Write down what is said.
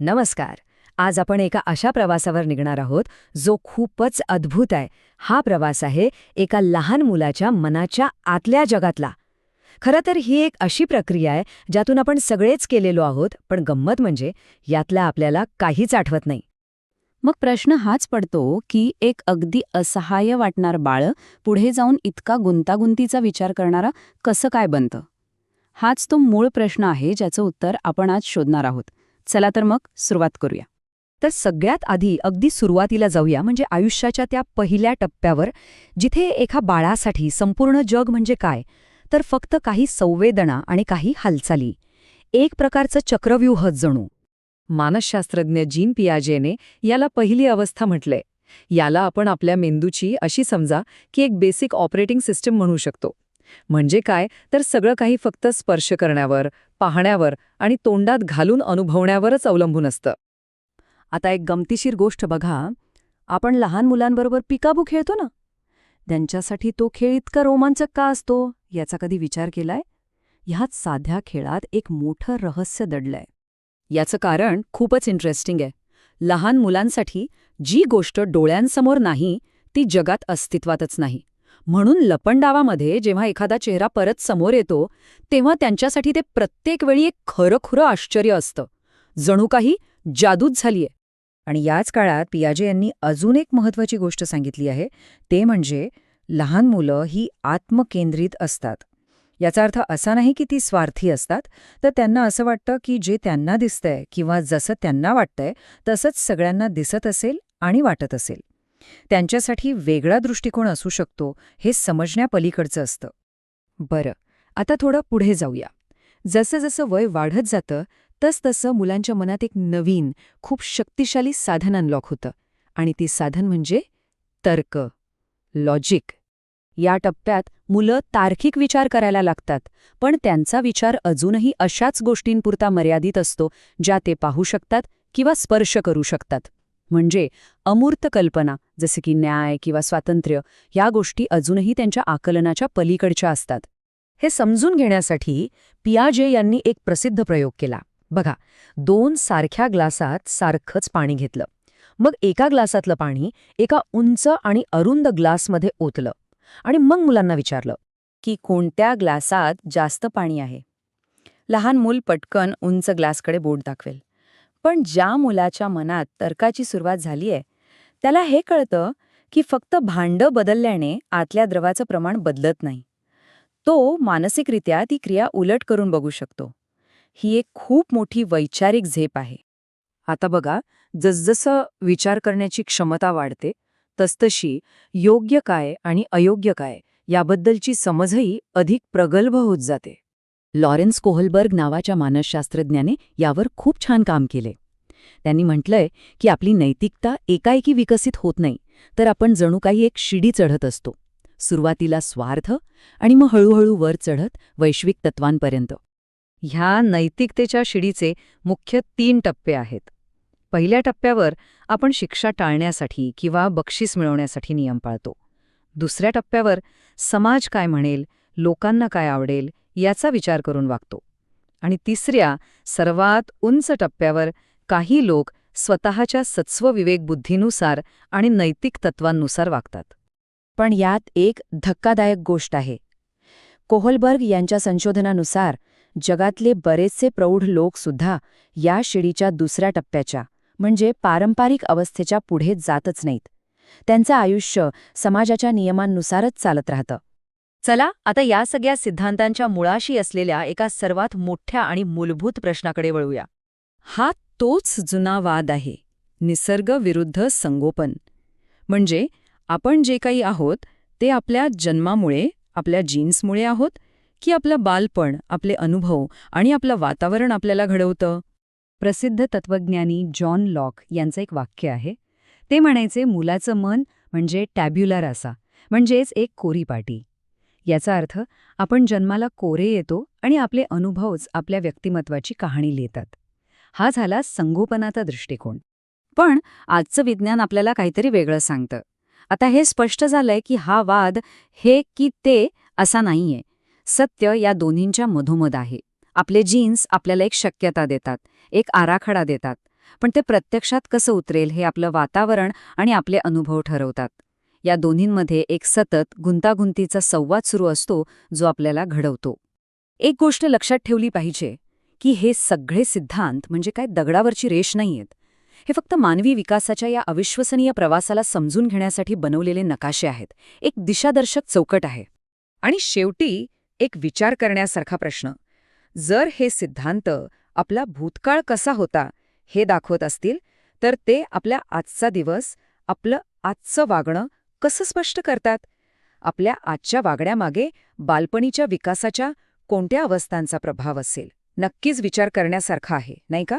नमस्कार. आज आपण एका अशा प्रवासावर निघणार आहोत जो खूपच अद्भुत आहे. हा प्रवास आहे एका लहान मुलाच्या मनाच्या आतल्या जगातला. खरं तर ही एक अशी प्रक्रिया आहे ज्यातून आपण सगळेच केलेलो आहोत, पण गंमत म्हणजे यातल्या आपल्याला काहीच आठवत नाही. मग प्रश्न हाच पडतो की एक अगदी असहाय्य वाटणार बाळ पुढे जाऊन इतका गुंतागुंतीचा विचार करणारा कसं काय बनतं? हाच तो मूळ प्रश्न आहे ज्याचं उत्तर आपण आज शोधणार आहोत. चला तर मग सुरुवात करूया. तर सगळ्यात आधी अगदी सुरुवातीला जाऊया, म्हणजे आयुष्याच्या त्या पहिल्या टप्प्यावर, जिथे एका बाळासाठी संपूर्ण जग म्हणजे काय, तर फक्त काही संवेदना आणि काही हालचाली. एक प्रकारचं चक्रव्यूह जणू. मानसशास्त्रज्ञ जीन पियाजेने याला पहिली अवस्था म्हटलंय. याला आपण आपल्या मेंदूची अशी समजा की एक बेसिक ऑपरेटिंग सिस्टम म्हणू शकतो. म्हणजे काय, तर सगळं काही फक्त स्पर्श करण्यावर, पाहण्यावर आणि तोंडात घालून अनुभवण्यावरच अवलंबून असतं. आता एक गमतीशीर गोष्ट बघा, आपण लहान मुलांबरोबर पिकाबू खेळतो ना, त्यांच्यासाठी तो खेळ इतका रोमांचक का असतो याचा कधी विचार केलाय? ह्याच साध्या खेळात एक मोठं रहस्य दडलंय. याचं कारण खूपच इंटरेस्टिंग आहे. लहान मुलांसाठी जी गोष्ट डोळ्यांसमोर नाही ती जगात अस्तित्वातच नाही. म्हणून लपंडावामध्ये जेव्हा एखादा चेहरा परत समोर येतो तेव्हा त्यांच्यासाठी ते प्रत्येक वेळी एक खरंखुरं आश्चर्य असतं. जणू काही जादूच झालीये. आणि याच काळात पियाजे यांनी अजून एक महत्त्वाची गोष्ट सांगितली आहे, ते म्हणजे लहान मुलं ही आत्मकेंद्रित असतात. याचा अर्थ असा नाही की ती स्वार्थी असतात, तर त्यांना असं वाटतं की जे त्यांना दिसतंय किंवा जसं त्यांना वाटतंय तसंच सगळ्यांना दिसत असेल आणि वाटत असेल. त्यांच्यासाठी वेगळा दृष्टिकोन असू शकतो हे समजण्यापलीकडचं असतं. बरं, आता थोडं पुढे जाऊया. जसं जसं वय वाढत जातं तसतसं मुलांच्या मनात एक नवीन, खूप शक्तिशाली साधन अनलॉक होतं. आणि ती साधन म्हणजे तर्क, लॉजिक. या टप्प्यात मुलं तार्किक विचार करायला लागतात, पण त्यांचा विचार अजूनही अशाच गोष्टींपुरता मर्यादित असतो ज्या ते पाहू शकतात किंवा स्पर्श करू शकतात. म्हणजे अमूर्त कल्पना, जसे की न्याय किंवा स्वातंत्र्य, या गोष्टी अजूनही त्यांच्या आकलनाच्या पलीकडच्या असतात. हे समजून घेण्यासाठी पियाजे यांनी एक प्रसिद्ध प्रयोग केला. बघा, 2 सारख्या ग्लासात सारखंच पाणी घेतलं. मग एका ग्लासातलं पाणी एका उंच आणि अरुंद ग्लासमध्ये ओतलं आणि मग मुलांना विचारलं की कोणत्या ग्लासात जास्त पाणी आहे. लहान मूल पटकन उंच ग्लासकडे बोट दाखवेल. पण ज्या मुलाच्या मनात तर्काची सुरुवात झालीय त्याला हे कळतं की फक्त भांडं बदलल्याने आतल्या द्रवाचं प्रमाण बदलत नाही. तो मानसिकरित्या ती क्रिया उलट करून बघू शकतो. ही एक खूप मोठी वैचारिक झेप आहे. आता बघा, जसजसं विचार करण्याची क्षमता वाढते तसतशी योग्य काय आणि अयोग्य काय याबद्दलची समजही अधिक प्रगल्भ होत जाते. लॉरेन्स कोहलबर्ग नावाच्या मानसशास्त्रज्ञाने यावर खूप छान काम केले. त्यांनी म्हटलंय की आपली नैतिकता एकाएकी विकसित होत नाही, तर आपण जणू काही एक शिडी चढत असतो. सुरुवातीला स्वार्थ आणि मग हळूहळू वर चढत वैश्विक तत्वांपर्यंत. ह्या नैतिकतेच्या शिडीचे मुख्य 3 टप्पे आहेत. पहिल्या टप्प्यावर आपण शिक्षा टाळण्यासाठी किंवा बक्षीस मिळवण्यासाठी नियम पाळतो. दुसऱ्या टप्प्यावर समाज काय म्हणेल, लोकांना काय आवडेल याचा विचार करून वागतो. आणि तिसऱ्या, सर्वात उंच टप्प्यावर काही लोक स्वतःच्या सत्स्व विवेकबुद्धीनुसार आणि नैतिक तत्वांनुसार वागतात. पण यात एक धक्कादायक गोष्ट आहे. कोहलबर्ग यांच्या संशोधनानुसार जगातले बरेचसे प्रौढ लोकसुद्धा या शिडीच्या दुसऱ्या टप्प्याच्या म्हणजे पारंपरिक अवस्थेच्या पुढे जातच नाहीत. त्यांचं आयुष्य समाजाच्या नियमांनुसारच चालत राहतं. चला आता या सगळ्या सिद्धांतांच्या मुळाशी असलेल्या एका सर्वात मोठ्या आणि मूलभूत प्रश्नाकडे वळूया. हा तोच जुना वाद आहे, निसर्ग विरुद्ध संगोपन. म्हणजे आपण जे काही आहोत ते आपल्या जन्मामुळे, आपल्या जीन्समुळे आहोत, की आपलं बालपण, आपले अनुभव आणि आपलं वातावरण आपल्याला घडवतं? प्रसिद्ध तत्वज्ञानी जॉन लॉक यांचं एक वाक्य आहे. ते म्हणायचे, मुलाचं मन म्हणजे टॅब्युला रासा, म्हणजेच एक कोरी पाटी. याचा अर्थ आपण जन्माला कोरे येतो आणि आपले अनुभवच आपल्या व्यक्तिमत्वाची कहाणी लिहितात. हा झाला संगोपनाचा दृष्टिकोन. पण आजचं विज्ञान आपल्याला काहीतरी वेगळं सांगतं. आता हे स्पष्ट झालंय की हा वाद हे की ते असा नाहीये. सत्य या दोन्हींच्या मधोमध आहे. आपले जीन्स आपल्याला एक शक्यता देतात, एक आराखडा देतात, पण ते प्रत्यक्षात कसं उतरेल हे आपलं वातावरण आणि आपले अनुभव ठरवतात. या दोन्हींमध्ये एक सतत गुंतागुंतीचा संवाद सुरू असतो जो आपल्याला घडवतो. एक गोष्ट लक्षात ठेवली पाहिजे की हे सगळे सिद्धांत म्हणजे काय दगडावरची रेष नाहीयेत. हे फक्त मानवी विकासाच्या या अविश्वसनीय प्रवासाला समजून घेण्यासाठी बनवलेले नकाशे आहेत. एक दिशादर्शक चौकट आहे. आणि शेवटी एक विचार करण्यासारखा प्रश्न. जर हे सिद्धांत आपला भूतकाळ कसा होता हे दाखवत असतील तर ते आपल्या आजचा दिवस, आपलं आजचं वागणं कसं स्पष्ट करतात? आपल्या आजच्या वागण्यामागे बालपणीच्या विकासाच्या कोणत्या अवस्थांचा प्रभाव असेल? नक्कीच विचार करण्यासारखा आहे, नाही का?